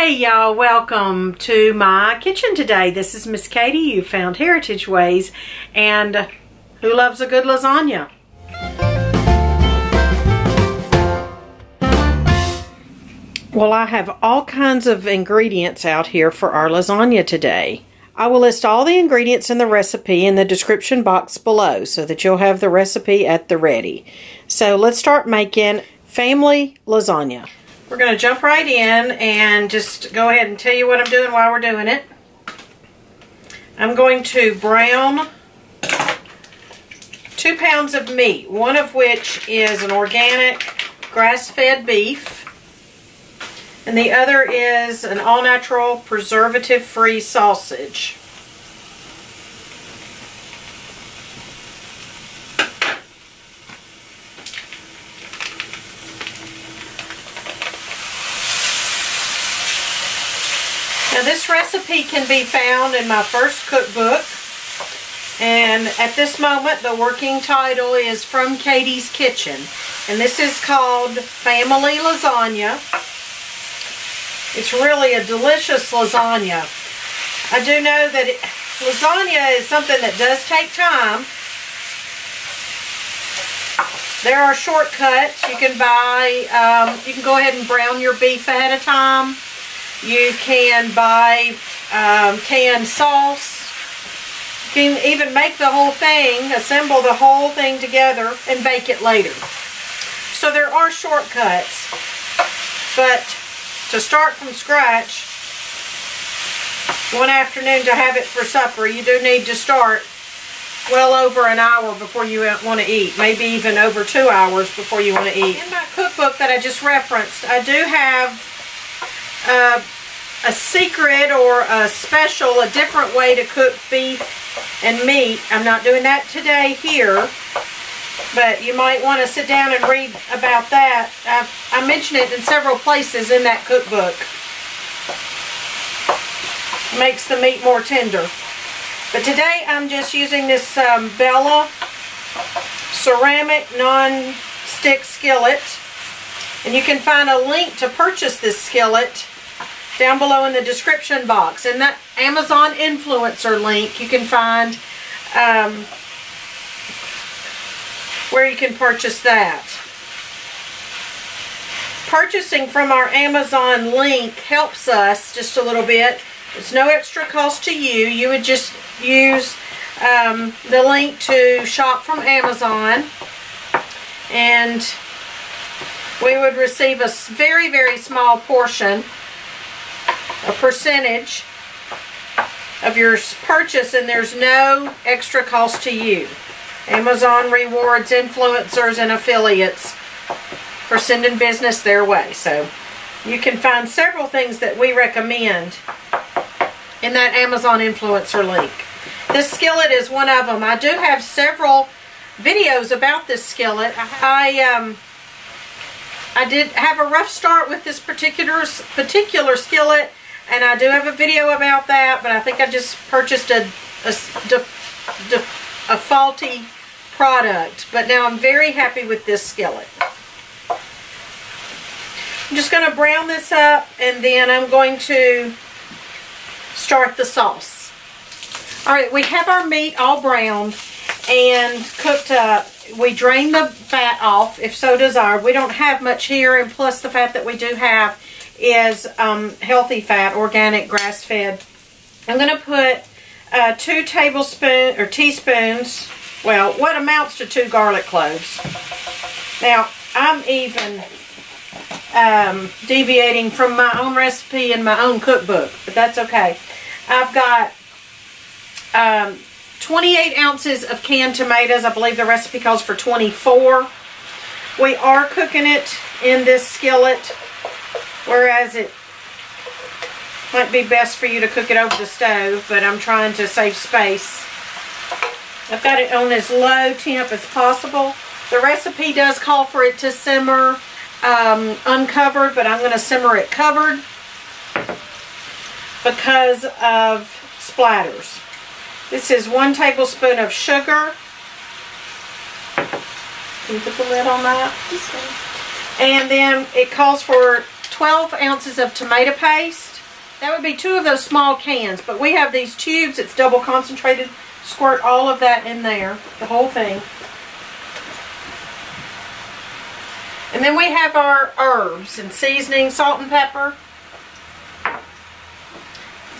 Hey y'all, welcome to my kitchen today. This is Miss Katie. You found Heritage Ways, and who loves a good lasagna? Well, I have all kinds of ingredients out here for our lasagna today. I will list all the ingredients in the recipe in the description box below so that you'll have the recipe at the ready. So let's start making family lasagna. We're going to jump right in and just go ahead and tell you what I'm doing while we're doing it. I'm going to brown 2 pounds of meat, one of which is an organic grass-fed beef, and the other is an all-natural preservative-free sausage. Now this recipe can be found in my first cookbook, and at this moment the working title is From Katie's Kitchen, and this is called Family Lasagna. It's really a delicious lasagna. I do know that lasagna is something that does take time. There are shortcuts. You can buy, you can go ahead and brown your beef ahead of time. You can buy canned sauce. You can even make the whole thing, assemble the whole thing together and bake it later. So there are shortcuts. But to start from scratch, one afternoon to have it for supper, you do need to start well over an hour before you want to eat. Maybe even over 2 hours before you want to eat. In my cookbook that I just referenced, I do have a secret or a special, a different way to cook beef and meat. I'm not doing that today here, but you might want to sit down and read about that. I mention it in several places in that cookbook. It makes the meat more tender. But today I'm just using this Bella ceramic non-stick skillet, and you can find a link to purchase this skillet down below in the description box. In that Amazon influencer link, you can find where you can purchase that. Purchasing from our Amazon link helps us just a little bit. It's no extra cost to you. You would just use the link to shop from Amazon, and we would receive a very, very small portion, a percentage of your purchase, and there's no extra cost to you. Amazon rewards influencers and affiliates for sending business their way. So you can find several things that we recommend in that Amazon influencer link. This skillet is one of them. I do have several videos about this skillet. I did have a rough start with this particular skillet, and I do have a video about that, but I think I just purchased a faulty product. But now I'm very happy with this skillet. I'm just going to brown this up, and then I'm going to start the sauce. Alright, we have our meat all browned and cooked up. We drain the fat off if so desired. We don't have much here, and plus the fat that we do have is healthy fat, organic, grass-fed. I'm going to put 2 tablespoons or teaspoons, well, what amounts to 2 garlic cloves. Now, I'm even deviating from my own recipe and my own cookbook, but that's okay. I've got 28 ounces of canned tomatoes. I believe the recipe calls for 24. We are cooking it in this skillet, whereas it might be best for you to cook it over the stove, but I'm trying to save space. I've got it on as low temp as possible. The recipe does call for it to simmer uncovered, but I'm going to simmer it covered because of splatters. This is 1 tablespoon of sugar. Can you put the lid on that? And then it calls for 12 ounces of tomato paste. That would be 2 of those small cans, but we have these tubes. It's double concentrated. Squirt all of that in there, the whole thing. And then we have our herbs and seasoning, salt and pepper.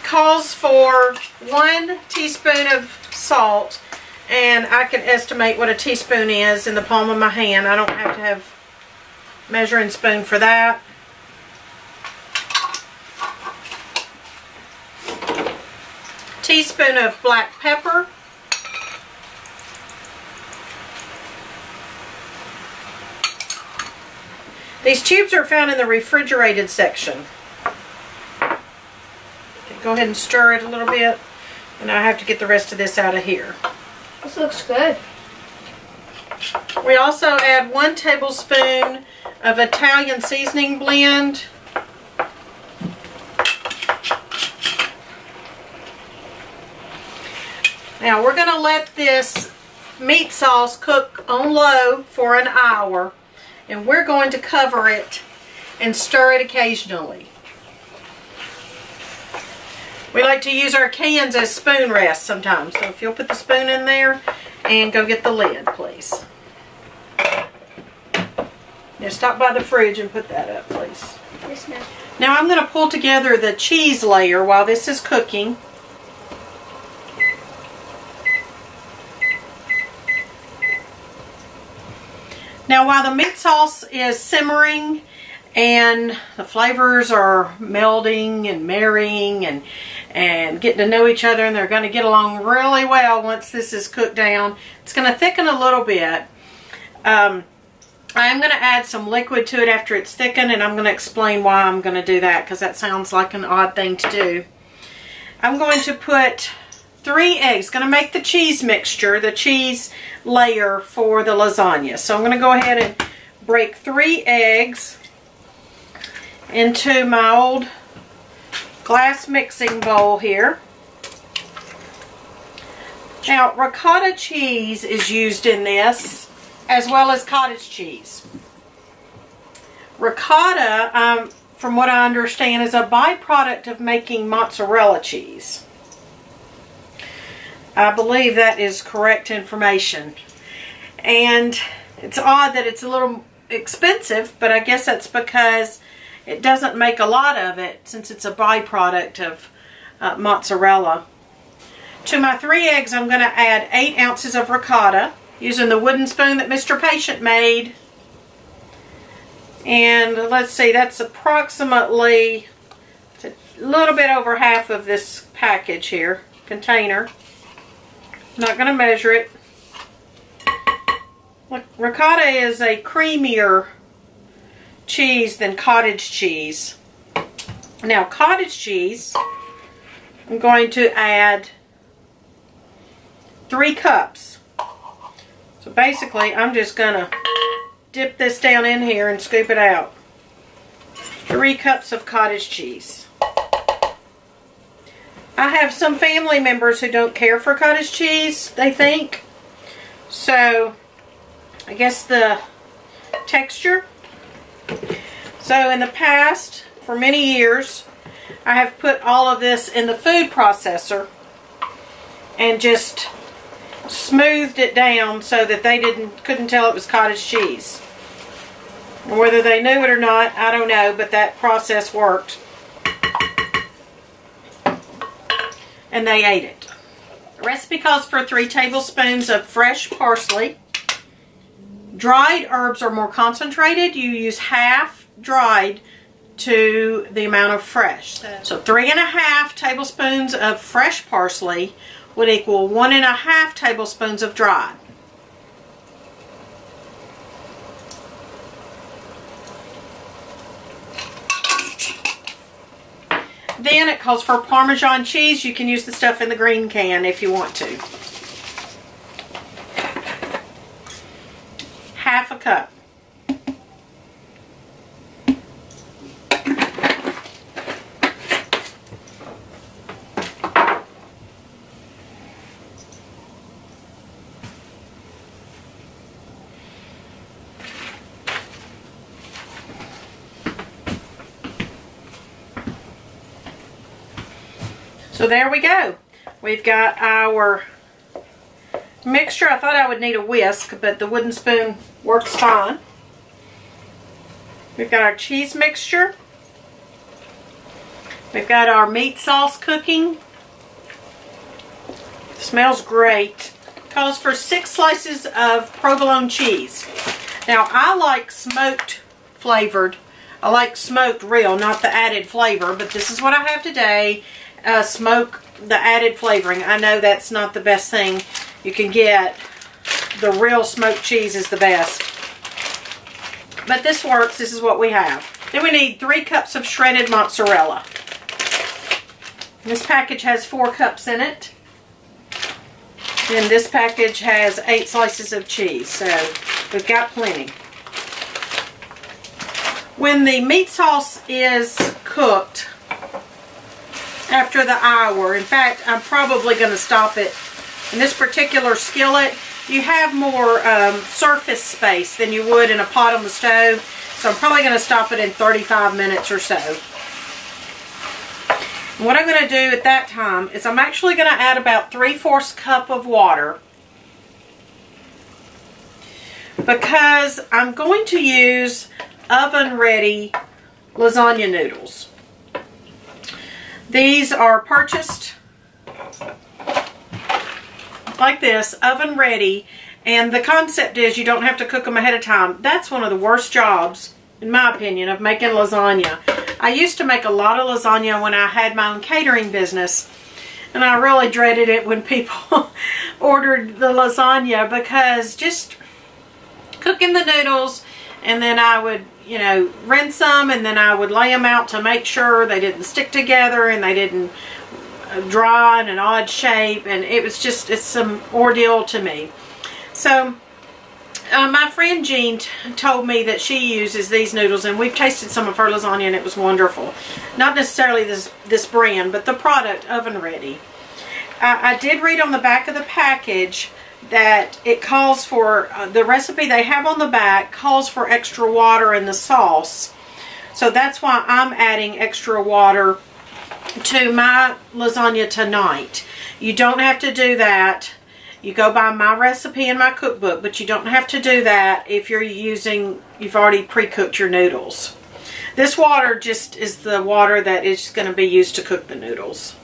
Calls for 1 teaspoon of salt, and I can estimate what a teaspoon is in the palm of my hand. I don't have to have a measuring spoon for that. Teaspoon of black pepper. These tubes are found in the refrigerated section. Okay, go ahead and stir it a little bit, and I have to get the rest of this out of here. This looks good. We also add 1 tablespoon of Italian seasoning blend. Now we're going to let this meat sauce cook on low for an hour, and we're going to cover it and stir it occasionally. We like to use our cans as spoon rests sometimes, so if you'll put the spoon in there and go get the lid, please. Now stop by the fridge and put that up, please. Yes, ma'am. Now I'm going to pull together the cheese layer while this is cooking. Now while the meat sauce is simmering and the flavors are melding and marrying and getting to know each other, and they're going to get along really well once this is cooked down, it's going to thicken a little bit. I'm going to add some liquid to it after it's thickened, and I'm going to explain why I'm going to do that, because that sounds like an odd thing to do. I'm going to put 3 eggs. Going to make the cheese mixture, the cheese layer for the lasagna. So I'm going to go ahead and break 3 eggs into my old glass mixing bowl here. Now ricotta cheese is used in this, as well as cottage cheese. Ricotta, from what I understand, is a byproduct of making mozzarella cheese. I believe that is correct information. And it's odd that it's a little expensive, but I guess that's because it doesn't make a lot of it, since it's a byproduct of mozzarella. To my 3 eggs, I'm going to add 8 ounces of ricotta, using the wooden spoon that Mr. Patient made. And let's see, that's approximately a little bit over half of this package here, container. I'm not going to measure it. Look, ricotta is a creamier cheese than cottage cheese. Now cottage cheese, I'm going to add 3 cups. So basically I'm just going to dip this down in here and scoop it out. 3 cups of cottage cheese. I have some family members who don't care for cottage cheese, they think. So I guess the texture. So in the past, for many years, I have put all of this in the food processor and just smoothed it down so that they couldn't tell it was cottage cheese. And whether they knew it or not, I don't know, but that process worked. And they ate it. The recipe calls for 3 tablespoons of fresh parsley. Dried herbs are more concentrated. You use half dried to the amount of fresh. So 3.5 tablespoons of fresh parsley would equal 1.5 tablespoons of dried. Then it calls for Parmesan cheese. You can use the stuff in the green can if you want to. Half a cup. So there we go. We've got our mixture. I thought I would need a whisk, but the wooden spoon works fine. We've got our cheese mixture. We've got our meat sauce cooking. Smells great. Calls for 6 slices of provolone cheese. Now, I like smoked flavored. I like smoked real, not the added flavor, but this is what I have today. Smoke the added flavoring. I know that's not the best thing you can get. The real smoked cheese is the best. But this works. This is what we have. Then we need 3 cups of shredded mozzarella. This package has 4 cups in it. And this package has 8 slices of cheese, so we've got plenty. When the meat sauce is cooked after the hour, in fact, I'm probably going to stop it. In this particular skillet, you have more surface space than you would in a pot on the stove, so I'm probably going to stop it in 35 minutes or so. What I'm going to do at that time is I'm actually going to add about 3/4 cup of water, because I'm going to use oven ready lasagna noodles. These are purchased like this, oven ready, and the concept is you don't have to cook them ahead of time. That's one of the worst jobs, in my opinion, of making lasagna. I used to make a lot of lasagna when I had my own catering business, and I really dreaded it when people ordered the lasagna, because just cooking the noodles, and then I would, you know, rinse them, and then I would lay them out to make sure they didn't stick together and they didn't dry in an odd shape, and it was just, it's some ordeal to me. So my friend Jean told me that she uses these noodles, and we've tasted some of her lasagna and it was wonderful. Not necessarily this brand, but the product, oven ready. I did read on the back of the package that it calls for, the recipe they have on the back calls for extra water in the sauce. So that's why I'm adding extra water to my lasagna tonight. You don't have to do that. You go by my recipe in my cookbook, but you don't have to do that if you've already pre-cooked your noodles. This water just is the water that is going to be used to cook the noodles.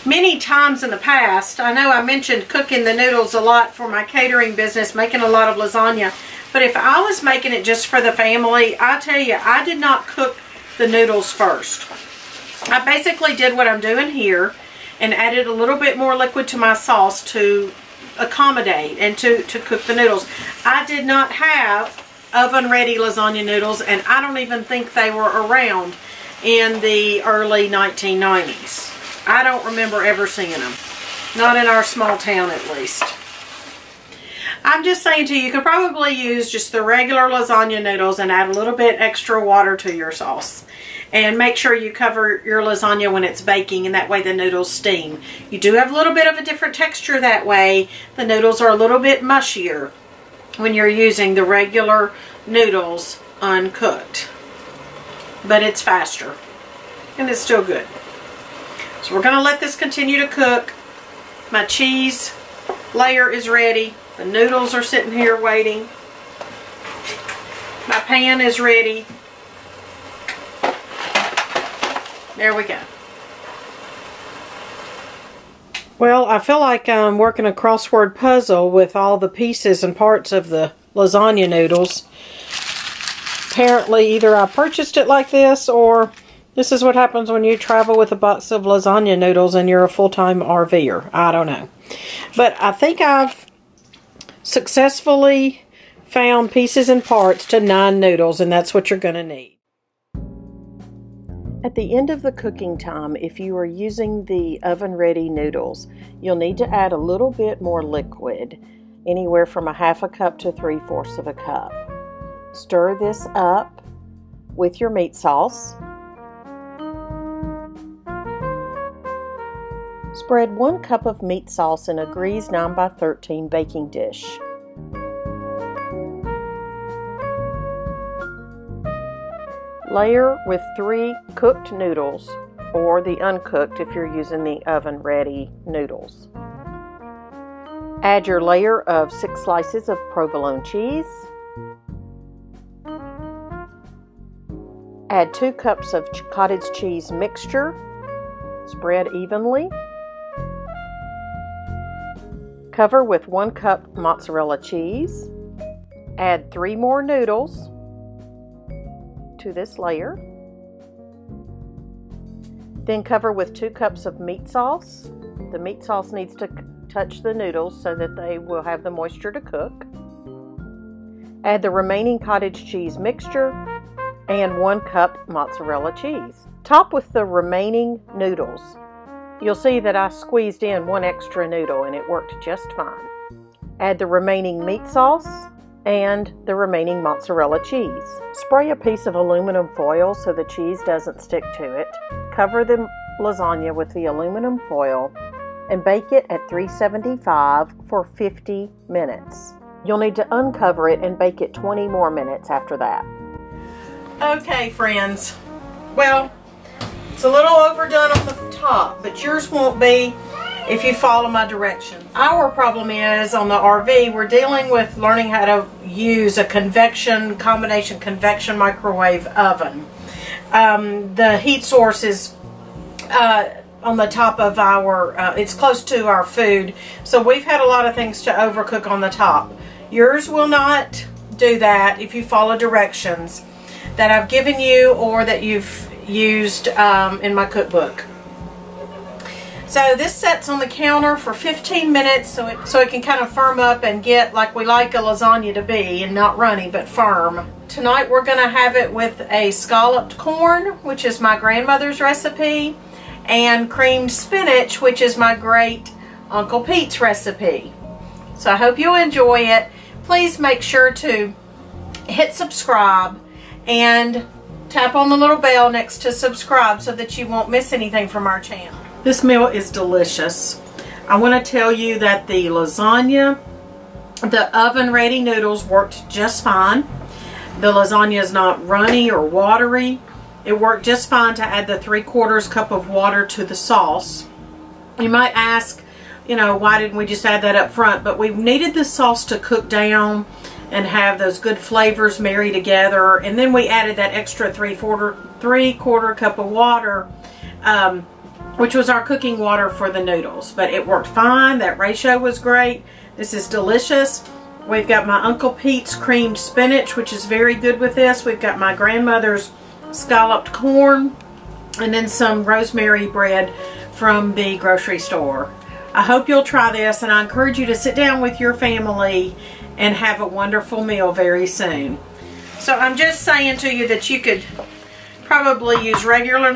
Many times in the past, I know I mentioned cooking the noodles a lot for my catering business, making a lot of lasagna. But if I was making it just for the family, I tell you, I did not cook the noodles first. I basically did what I'm doing here and added a little bit more liquid to my sauce to accommodate and to cook the noodles. I did not have oven-ready lasagna noodles, and I don't even think they were around in the early 1990s. I don't remember ever seeing them. Not in our small town, at least. I'm just saying to you, you could probably use just the regular lasagna noodles and add a little bit extra water to your sauce. And make sure you cover your lasagna when it's baking, and that way the noodles steam. You do have a little bit of a different texture that way. The noodles are a little bit mushier when you're using the regular noodles uncooked. But it's faster. And it's still good. So we're going to let this continue to cook. My cheese layer is ready. The noodles are sitting here waiting. My pan is ready. There we go. Well, I feel like I'm working a crossword puzzle with all the pieces and parts of the lasagna noodles. Apparently, either I purchased it like this, or this is what happens when you travel with a box of lasagna noodles and you're a full-time RVer. I don't know. But I think I've successfully found pieces and parts to 9 noodles, and that's what you're going to need. At the end of the cooking time, if you are using the oven-ready noodles, you'll need to add a little bit more liquid, anywhere from 1/2 cup to 3/4 cup. Stir this up with your meat sauce. Spread 1 cup of meat sauce in a greased 9x13 baking dish. Layer with 3 cooked noodles, or the uncooked if you're using the oven-ready noodles. Add your layer of 6 slices of provolone cheese. Add 2 cups of cottage cheese mixture. Spread evenly. Cover with 1 cup mozzarella cheese. Add 3 more noodles to this layer. Then cover with 2 cups of meat sauce. The meat sauce needs to touch the noodles so that they will have the moisture to cook. Add the remaining cottage cheese mixture and 1 cup mozzarella cheese. Top with the remaining noodles. You'll see that I squeezed in 1 extra noodle and it worked just fine. Add the remaining meat sauce and the remaining mozzarella cheese. Spray a piece of aluminum foil so the cheese doesn't stick to it. Cover the lasagna with the aluminum foil and bake it at 375 for 50 minutes. You'll need to uncover it and bake it 20 more minutes after that. Okay, friends. Well, it's a little overdone on the top, but yours won't be if you follow my directions. Our problem is on the RV, we're dealing with learning how to use a combination convection microwave oven. The heat source is on the top of our, it's close to our food, so we've had a lot of things to overcook on the top. Yours will not do that if you follow directions that I've given you or that you've used in my cookbook. So this sets on the counter for 15 minutes so it can kind of firm up and get like we like a lasagna to be, and not runny but firm. Tonight we're going to have it with a scalloped corn, which is my grandmother's recipe, and creamed spinach, which is my great Uncle Pete's recipe. So I hope you'll enjoy it. Please make sure to hit subscribe and tap on the little bell next to subscribe so that you won't miss anything from our channel. This meal is delicious. I want to tell you that the lasagna, the oven-ready noodles worked just fine. The lasagna is not runny or watery. It worked just fine to add the 3/4 cup of water to the sauce. You might ask, you know, why didn't we just add that up front? But we needed the sauce to cook down and have those good flavors marry together. And then we added that extra 3/4 cup of water, which was our cooking water for the noodles. But it worked fine. That ratio was great. This is delicious. We've got my Uncle Pete's creamed spinach, which is very good with this. We've got my grandmother's scalloped corn, and then some rosemary bread from the grocery store. I hope you'll try this, and I encourage you to sit down with your family and have a wonderful meal very soon. So I'm just saying to you that you could probably use regular